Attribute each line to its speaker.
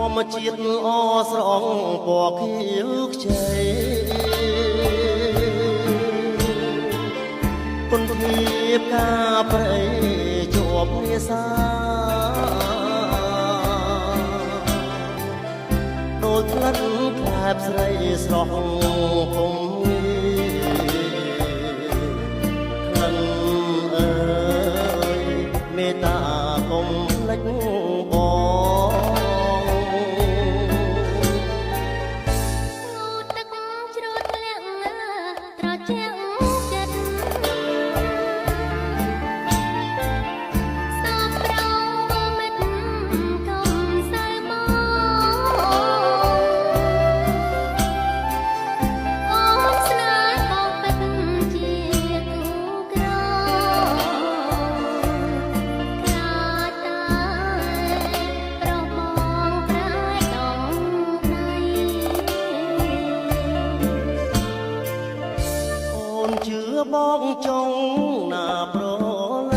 Speaker 1: ម្មជាតិអស្រងពណ៌ខៀវខ្ចីគុណភាពការប្រៃជាប់នេសាដូចផ្លិតខ្លែបស្រីស្រស់ភុំក្លិនអើយមេត្តាកុំភ្លេចបងបងចង់ណាប្រឡែ